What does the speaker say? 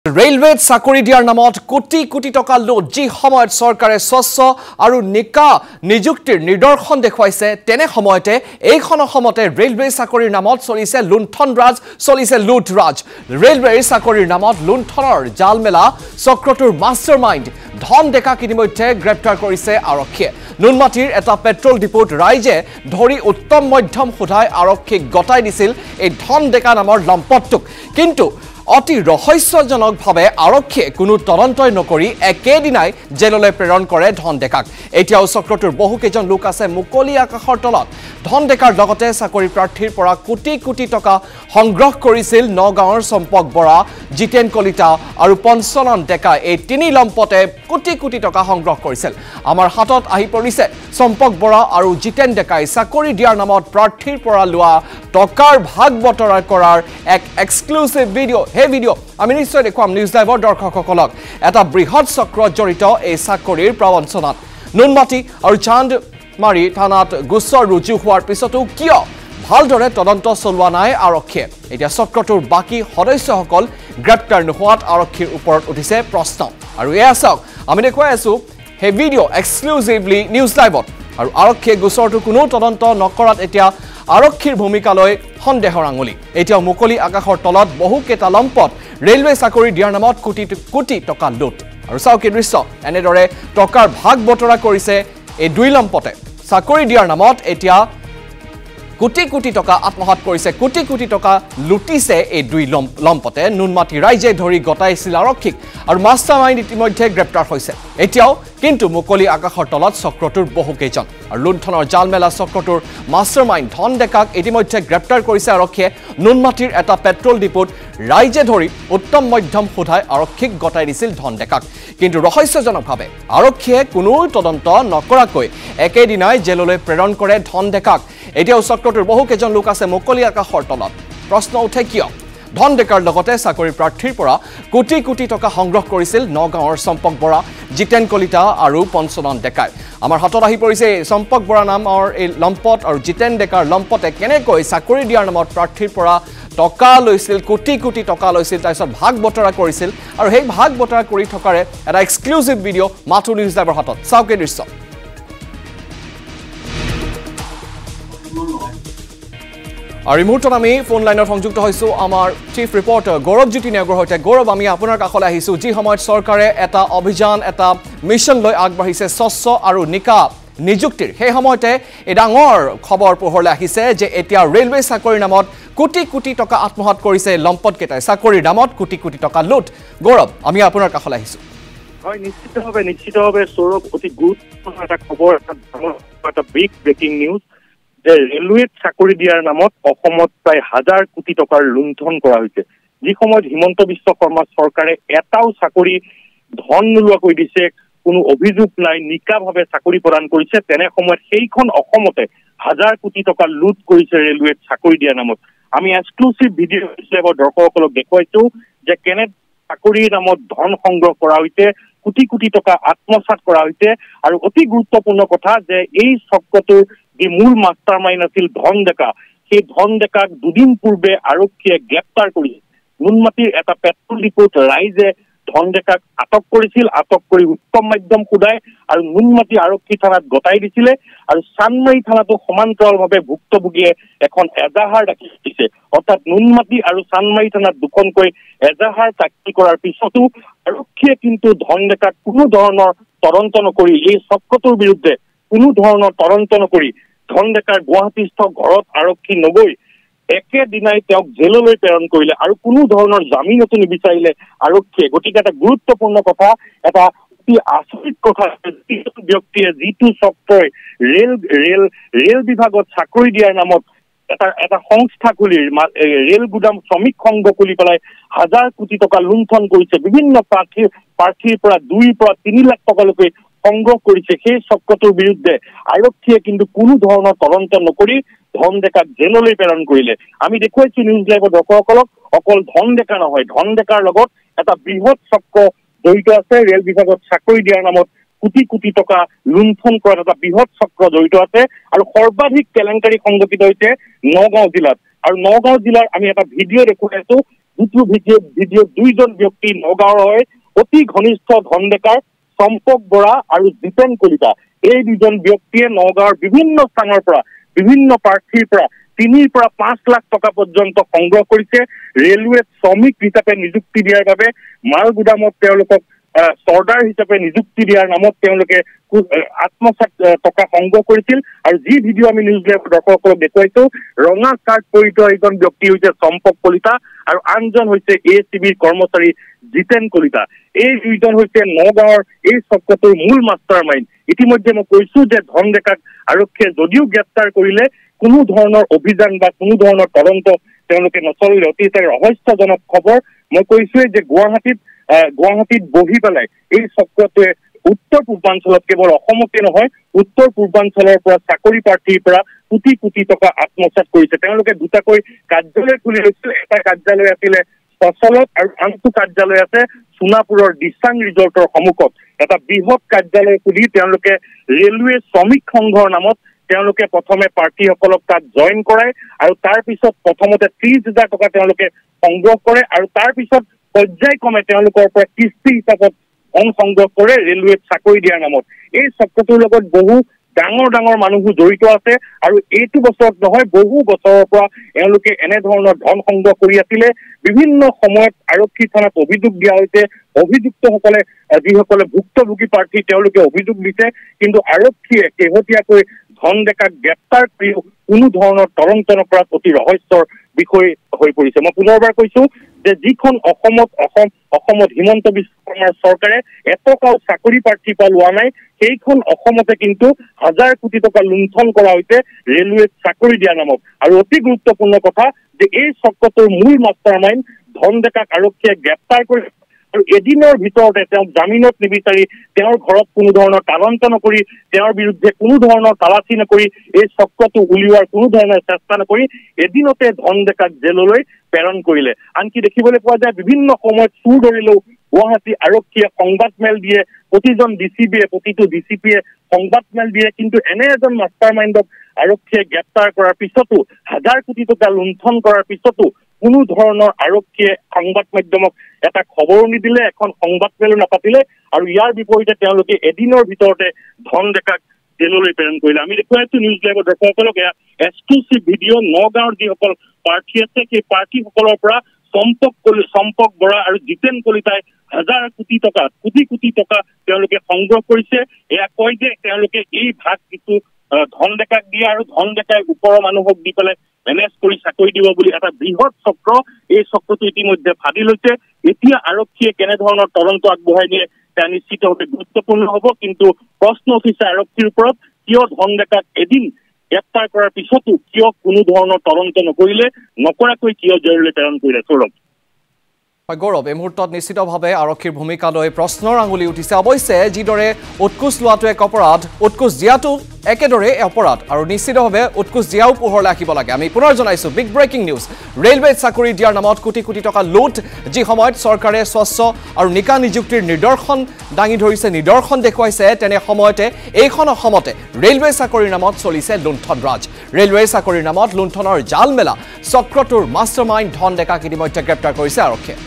ৰেলৱেত চাকৰি দিয়াৰ নামত কোটি কোটি টকা লুট যি সময়ত চৰকাৰে স্বচ্ছ আৰু নিকা নিযুক্তিৰ নিদৰ্শন দেখুৱাইছে তেনে সময়তে এইখন অসমতে ৰেলৱে চাকৰিৰ নামত চলিছে লুণ্ঠন ৰাজ চলিছে লুট ৰাজ ৰেলৱেৰ চাকৰিৰ নামত লুণ্ঠনৰ জালমেলা চক্ৰটোৰ মাষ্টাৰমাইণ্ড ধন ডেকাক ইতিমধ্যে গ্ৰেপ্তাৰ কৰিছে আৰক্ষীয়ে নুনমাটিৰ এটা পেট্ৰল ডিপোত ৰাইজে ধৰি উত্তম মধ্যম সোধাই আৰক্ষীক গতাই দিছিল এই ধন ডেকা নামৰ লম্পটটোক কিন্তু অতি ৰহস্যজনকভাৱে আৰক্ষীয়ে কোনো তদন্তই নকৰি একেদিনাই জেললৈ প্ৰেৰণ কৰে ধন ডেকাক এতিয়াও চক্ৰটোৰ বহুকেইজন লোক আছে মুকলি আকাশৰ তলত ধন ডেকাৰ লগতে চাকৰি প্ৰাৰ্থীৰ পৰা কোটি কোটি টকা সংগ্ৰহ কৰিছিল নগাঁৱৰ চম্পক বৰা জিতেন কলিতা আৰু পঞ্চনন ডেকা এই তিনি লম্পতে কোটি কোটি টকা সংগ্ৰহ কৰিছিল আমাৰ হাতত আহি পৰিছে চম্পক বৰা আৰু জিতেন ডেকাই চাকৰি দিয়াৰ নামত প্ৰাৰ্থীৰ পৰা লোৱা টকাৰ ভাগ বতৰা কৰাৰ এক এক্সক্লুসিভ ভিডিঅ' হে ভিডিঅ' আমি নিশ্চয় দেখুৱাম নিউজ লাইভৰ দৰ্শকসকলক এটা বৃহৎ চক্ৰ জড়িত এই চাকৰিৰ প্ৰবঞ্চনাত নুনমাটি আৰু চান্দমাৰী থানাত গোচৰ ৰুজু হোৱাৰ পিছতো কিয় ভালদৰে তদন্ত চলোৱা নাই আৰক্ষীয়ে এতিয়া চক্ৰটোৰ বাকী সদস্যসকল গ্ৰেপ্তাৰ নোহোৱাত আৰক্ষীৰ ওপৰত উঠিছে প্ৰশ্ন আৰু এয়া চাওক আমি দেখুৱাই আছো হে ভিডিঅ' এক্সক্লুসিভলি নিউজ লাইভত আৰু আৰক্ষীয়ে গোচৰটো কোনো তদন্ত নকৰাত এতিয়া আৰক্ষীৰ ভূমিকালৈ সন্দেহৰ আঙুলি এতিয়াও মুকলি আকাশৰ তলত বহুকেইটা লম্পট ৰেলৱে চাকৰি দিয়াৰ নামত কোটি কোটি টকা লুট আৰু চাওক এই দৃশ্য এনেদৰে টকাৰ ভাগ বতৰা কৰিছে এই দুই লম্পটে চাকৰি দিয়াৰ নামত এতিয়া কোটি কোটি টকা আত্মসাৎ কৰিছে কোটি কোটি টকা লুটিছে এই দুই লম্পটে নুনমাটি ৰাইজে ধৰি গতাইছিল আৰক্ষীক আৰু মাষ্টাৰমাইণ্ড ইতিমধ্যে গ্ৰেপ্তাৰ হৈছে এতিয়াও কিন্তু মুকলি আকাশৰ তলত চক্ৰটোৰ বহুকেইজন আৰু লুণ্ঠনৰ জালমেলা চক্ৰটোৰ মাষ্টাৰমাইণ্ড ধন ডেকাক ইতিমধ্যে গ্ৰেপ্তাৰ কৰিছে আৰক্ষীয়ে নুনমাটিৰ এটা পেট্ৰল ডিপোত ৰাইজে ধৰি উত্তম মধ্যম সোধাই আৰক্ষীক গতাই দিছিল ধন ডেকাক কিন্তু ৰহস্যজনকভাৱে আৰক্ষীয়ে কোনো তদন্ত নকৰাকৈ একেদিনাই জেললৈ প্ৰেৰণ কৰে ধন ডেকাক এতিয়াও চক্ৰটোৰ বহুকেইজন লোক আছে মুকলি আকাশৰ তলত প্ৰশ্ন উঠে কিয় ধন ডেকাৰ লগতে চাকৰি প্ৰাৰ্থীৰ পৰা কোটি কোটি টকা সংগ্ৰহ কৰিছিল নগাঁৱৰ চম্পক বৰা জিতেন কলিতা আৰু পঞ্চনন ডেকাই আমাৰ হাতত আহি পৰিছে চম্পক বৰা নামৰ এই লম্পট আৰু জিতেন ডেকাৰ লম্পটে কেনেকৈ চাকৰি দিয়াৰ নামত প্ৰাৰ্থীৰ পৰা টকা লৈছিল কোটি কোটি টকা লৈছিল তাৰপিছত ভাগ বতৰা কৰিছিল আৰু সেই ভাগ বতৰা কৰি থকাৰে এটা এক্সক্লুসিভ ভিডিঅ' মাথু নিউজ লাইভৰ হাতত চাওক এই দৃশ্য আৰু এই মুহূৰ্তত আমি ফোন লাইনত সংযুক্ত হৈছোঁ আমাৰ চিফ ৰিপৰ্টাৰ গৌৰৱজ্যোতি নেওগৰ সৈতে গৌৰৱ আমি আপোনাৰ কাষলৈ আহিছোঁ যি সময়ত চৰকাৰে এটা অভিযান এটা মিছন লৈ আগবাঢ়িছে স্বচ্ছ আৰু নিকা নিযুক্তিৰ সেই সময়তে এই ডাঙৰ খবৰ পোহৰলৈ আহিছে যে এতিয়া ৰেলৱে চাকৰিৰ নামত কোটি কোটি টকা আত্মসাৎ কৰিছে লম্পটকেইটাই চাকৰিৰ নামত কোটি কোটি টকা লুট গৌৰৱ আমি আপোনাৰ কাষলৈ আহিছোঁ হয় নিশ্চিতভাৱে সৌৰভ অতি গুৰুত্বপূৰ্ণ এটা খবৰ এটা বিগ ব্ৰেকিং নিউজ যে ৰেলৱেত চাকৰি দিয়াৰ নামত অসমত প্ৰায় 1000 কোটি টকাৰ লুণ্ঠন কৰা হৈছে যি সময়ত হিমন্ত বিশ্ব শৰ্মা চৰকাৰে এটাও চাকৰি ধন নোলোৱাকৈ দিছে কোনো অভিযোগ নাই নিকাভাৱে চাকৰি প্ৰদান কৰিছে তেনে সময়ত সেইখন অসমতে 1000 কোটি টকা লুট কৰিছে ৰেলৱেত চাকৰি দিয়াৰ নামত আমি এক্সক্লুসিভ ভিডিঅ' হিচাপে দৰ্শকসকলক দেখুৱাইছো যে কেনে চাকৰিৰ নামত ধন সংগ্ৰহ কৰা হৈছে কোটি কোটি টকা আত্মসাৎ কৰা হৈছে আৰু অতি গুৰুত্বপূৰ্ণ কথা যে এই চক্ৰটোৰ যি মূল মাষ্টাৰমাইণ্ড আছিল ধন ডেকা সেই ধন ডেকাক দুদিন পূৰ্বে আৰক্ষীয়ে গ্ৰেপ্তাৰ কৰিছে নুনমাটিৰ এটা পেট্ৰল ডিপোত ৰাইজে ধন ডেকাক আটক কৰিছিল আটক কৰি উত্তম মাধ্যম সোধাই আৰু নুনমাটি আৰক্ষী থানাত গতাই দিছিলে আৰু চান্দমাৰী থানাতো সমান্তৰালভাৱে ভুক্তভোগীয়ে এখন এজাহাৰ দাখিল কৰিছে অৰ্থাৎ নুনমাটি আৰু চান্দমাৰী থানাত দুখনকৈ এজাহাৰ দাখিল কৰাৰ পিছতো আৰক্ষীয়ে কিন্তু ধন ডেকাক কোনো ধৰণৰ তদন্ত নকৰি এই চক্ৰটোৰ বিৰুদ্ধে কোনো ধৰণৰ তদন্ত নকৰি ধন ডেকাৰ গুৱাহাটীস্থ ঘৰত আৰক্ষী নগৈ একেদিনাই তেওঁক জেললৈ প্ৰেৰণ কৰিলে আৰু কোনো ধৰণৰ জামিনতো নিবিচাৰিলে আৰক্ষীয়ে গতিকে এটা গুৰুত্বপূৰ্ণ কথা এটা অতি আচৰিত কথা ব্যক্তিয়ে যিটো চক্ৰই ৰেল বিভাগত চাকৰি দিয়াৰ নামত এটা সংস্থা খুলি ৰেল গুদাম শ্ৰমিক সংঘ খুলি পেলাই 1000 কোটি টকা লুণ্ঠন কৰিছে বিভিন্ন প্ৰাৰ্থীৰ পৰা 2 পৰা 3 লাখ টকালৈকে সংগ্ৰহ কৰিছে সেই চক্ৰটোৰ বিৰুদ্ধে আৰক্ষীয়ে কিন্তু কোনো ধৰণৰ তদন্ত নকৰি ধন ডেকাক জেললৈ প্ৰেৰণ কৰিলে আমি দেখুৱাইছো নিউজ লাইভৰ দৰ্শকসকলক অকল ধন ডেকা নহয় ধন ডেকাৰ লগত এটা বৃহৎ চক্ৰ জড়িত আছে ৰেল বিভাগত চাকৰি দিয়াৰ নামত কোটি কোটি টকা লুণ্ঠন কৰাৰ এটা বৃহৎ চক্ৰ জড়িত আছে আৰু সৰ্বাধিক কেলেংকাৰী সংঘটিত হৈছে নগাঁও জিলাত আৰু নগাঁও জিলাৰ আমি এটা ভিডিঅ' দেখুৱাইছো যিটো ভিডিঅ' দুইজন ব্যক্তি নগাঁৱৰ হয় অতি ঘনিষ্ঠ ধন ডেকাৰ চম্পক বৰা আৰু জিতেন কলিতা। এই দুজন ব্যক্তিয়ে নগাঁৱৰ বিভিন্ন স্থানৰ পৰা বিভিন্ন প্ৰাৰ্থীৰ পৰা 3 পৰা 5 লাখ টকা পৰ্যন্ত সংগ্ৰহ কৰিছে। ৰেলৱে শ্ৰমিক হিচাপে নিযুক্তি দিয়াৰ বাবে মাল গুদামত তেওঁলোকক চৰ্দাৰ হিচাপে নিযুক্তি দিয়াৰ নামত তেওঁলোকে আত্মসাৎ টকা সংগ্ৰহ কৰিছিল। আৰু যি ভিডিঅ' আমি নিউজ লাইভ দৰ্শকসকলক দেখুৱাইছো, ৰঙা চাৰ্ট পৰিহিত এজন ব্যক্তি হৈছে চম্পক কলিতা আৰু আনজন হৈছে ACBৰ কৰ্মচাৰী জিতেন কলিতা। এই দুইজন হৈছে নগাঁৱৰ এই চক্ৰটোৰ মূল মাষ্টাৰ মাইণ্ড। ইতিমধ্যে মই কৈছো যে ধন ডেকাক আৰক্ষীয়ে যদিও গ্ৰেপ্তাৰ কৰিলে কোনো ধৰণৰ অভিযান বা কোনো ধৰণৰ তদন্ত তেওঁলোকে নচলিলে। অতি ৰহস্যজনক খবৰ। মই কৈছোৱে যে গুৱাহাটীত বহি পেলাই এই চক্ৰটোৱে উত্তৰ পূৰ্বাঞ্চলত কেৱল অসমতে নহয় উত্তৰ পূৰ্বাঞ্চলৰ পৰা চাকৰি প্ৰাৰ্থীৰ পৰা কোটি কোটি টকা আত্মসাৎ কৰিছে। তেওঁলোকে দুটাকৈ কাৰ্যালয় খুলি লৈছিল। এটা কাৰ্যালয় আছিলে ফচলত আৰু আনটো কাৰ্যালয় আছে সোণাপুৰৰ দিচাং ৰিজৰ্টৰ সন্মুখত। এটা বৃহৎ কাৰ্যালয় খুলি তেওঁলোকে ৰেলৱে শ্ৰমিক সংঘৰ নামত তেওঁলোকে প্ৰথমে প্ৰাৰ্থীসকলক তাত জইন কৰায় আৰু তাৰ পিছত প্ৰথমতে 30,000 টকা তেওঁলোকে সংগ্ৰহ কৰে আৰু তাৰ পিছত পৰ্যায়ক্ৰমে তেওঁলোকৰ পৰা কিস্তি হিচাপত ধন সংগ্ৰহ কৰে ৰেলৱেত চাকৰি দিয়াৰ নামত। এই চক্ৰটোৰ লগত বহু ডাঙৰ ডাঙৰ মানুহো জড়িত আছে আৰু এইটো বছৰত নহয় বহু বছৰৰ পৰা এওঁলোকে এনেধৰণৰ ধন সংগ্ৰহ কৰি আছিলে। বিভিন্ন সময়ত আৰক্ষী থানাত অভিযোগ দিয়া হৈছে। অভিযুক্তসকলে যিসকলে ভুক্তভোগী প্ৰাৰ্থী তেওঁলোকে অভিযোগ দিছে, কিন্তু আৰক্ষীয়ে শেহতীয়াকৈ ধন ডেকাক গ্ৰেপ্তাৰ কৰিও কোনো ধৰণৰ তদন্ত নকৰাত অতি ৰহস্যৰ বিষয় হৈ পৰিছে। মই পুনৰবাৰ কৈছো যে যিখন অসমত হিমন্ত বিশ্ব শৰ্মাৰ চৰকাৰে এটকাও চাকৰি প্ৰাৰ্থীৰ পৰা লোৱা নাই, সেইখন অসমতে কিন্তু 1000 কোটি টকা লুণ্ঠন কৰা হৈছে ৰেলৱেত চাকৰি দিয়াৰ নামত। আৰু অতি গুৰুত্বপূৰ্ণ কথা যে এই চক্ৰটোৰ মূল মাষ্টাৰ মাইণ্ড ধন ডেকাক আৰক্ষীয়ে গ্ৰেপ্তাৰ কৰি আৰু এদিনৰ ভিতৰতে তেওঁক জামিনত নিবিচাৰি তেওঁৰ ঘৰত কোনো ধৰণৰ তদন্ত নকৰি তেওঁৰ বিৰুদ্ধে কোনো ধৰণৰ তালাচী নকৰি এই চক্ৰটো উলিওৱাৰ কোনো ধৰণৰ চেষ্টা নকৰি এদিনতে ধন ডেকাক জেললৈ প্ৰেৰণ কৰিলে। আনকি দেখিবলৈ পোৱা যায় বিভিন্ন সময়ত চুৰ ধৰিলেও গুৱাহাটী আৰক্ষীয়ে সংবাদমেল দিয়ে, প্ৰতিজন প্ৰতিটো ডিচিপিয়ে সংবাদমেল দিয়ে, কিন্তু এনে এজন মাষ্টাৰ মাইণ্ডক আৰক্ষীয়ে গ্ৰেপ্তাৰ কৰাৰ পিছতো 1000 কোটি টকা লুণ্ঠন কৰাৰ পিছতো কোনো ধৰণৰ আৰক্ষীয়ে সংবাদ মাধ্যমক এটা খবৰো নিদিলে, এখন সংবাদমেলো নাপাতিলে আৰু ইয়াৰ বিপৰীতে তেওঁলোকে এদিনৰ ভিতৰতে ধন ডেকাক জেললৈ প্ৰেৰণ কৰিলে। আমি দেখুৱাইছো নিউজ লাইভৰ দৰ্শকসকলক এয়া এক্সক্লুচিভ ভিডিঅ'। নগাঁৱৰ যিসকল প্ৰাৰ্থী আছে সেই প্ৰাৰ্থীসকলৰ পৰা চম্পক বৰা আৰু জিতেন কলিতাই 1000 কোটি টকা তেওঁলোকে সংগ্ৰহ কৰিছে। এয়া কয় যে তেওঁলোকে এই ভাগ কিছু ধন ডেকাক দিয়ে আৰু ধন ডেকাই ওপৰৰ মানুহক দি পেলাই মেনেজ কৰি চাকৰি দিব বুলি এটা বৃহৎ চক্ৰ। এই চক্ৰটো ইতিমধ্যে ফাদি লৈছে। এতিয়া আৰক্ষীয়ে কেনেধৰণৰ তদন্ত আগবঢ়াই দিয়ে সেয়া নিশ্চিতভাৱে গুৰুত্বপূৰ্ণ হ'ব, কিন্তু প্ৰশ্ন উঠিছে আৰক্ষীৰ ওপৰত কিয় ধন ডেকাক এদিন গ্ৰেপ্তাৰ কৰাৰ পিছতো কিয় কোনো ধৰণৰ তদন্ত নকৰাকৈ কিয় জেললৈ প্ৰেৰণ কৰিলে। সৌৰভ। গৌৰৱ, এই মুহূৰ্তত নিশ্চিতভাৱে আৰক্ষীৰ ভূমিকালৈ প্ৰশ্নৰ আঙুলি উঠিছে। অৱশ্যে যিদৰে উৎকোচ লোৱাটো এক অপৰাধ, উৎকোচ দিয়াটো একেদৰে অপৰাধ আৰু নিশ্চিতভাৱে উৎকোচ দিয়াও পোহৰলৈ আহিব লাগে। আমি পুনৰ জনাইছোঁ বিগ ব্ৰেকিং নিউজ। ৰেলৱেত চাকৰি দিয়াৰ নামত কোটি কোটি টকা লুট, যি সময়ত চৰকাৰে স্বচ্ছ আৰু নিকা নিযুক্তিৰ নিদৰ্শন দাঙি ধৰিছে, নিদৰ্শন দেখুৱাইছে, তেনে সময়তে এইখন অসমতে ৰেলৱে চাকৰিৰ নামত চলিছে লুণ্ঠন ৰাজ। ৰেলৱে চাকৰিৰ নামত লুণ্ঠনৰ জাল মেলা চক্ৰটোৰ মাষ্টাৰ মাইণ্ড ধন ডেকাক ইতিমধ্যে গ্ৰেপ্তাৰ কৰিছে আৰক্ষীয়ে।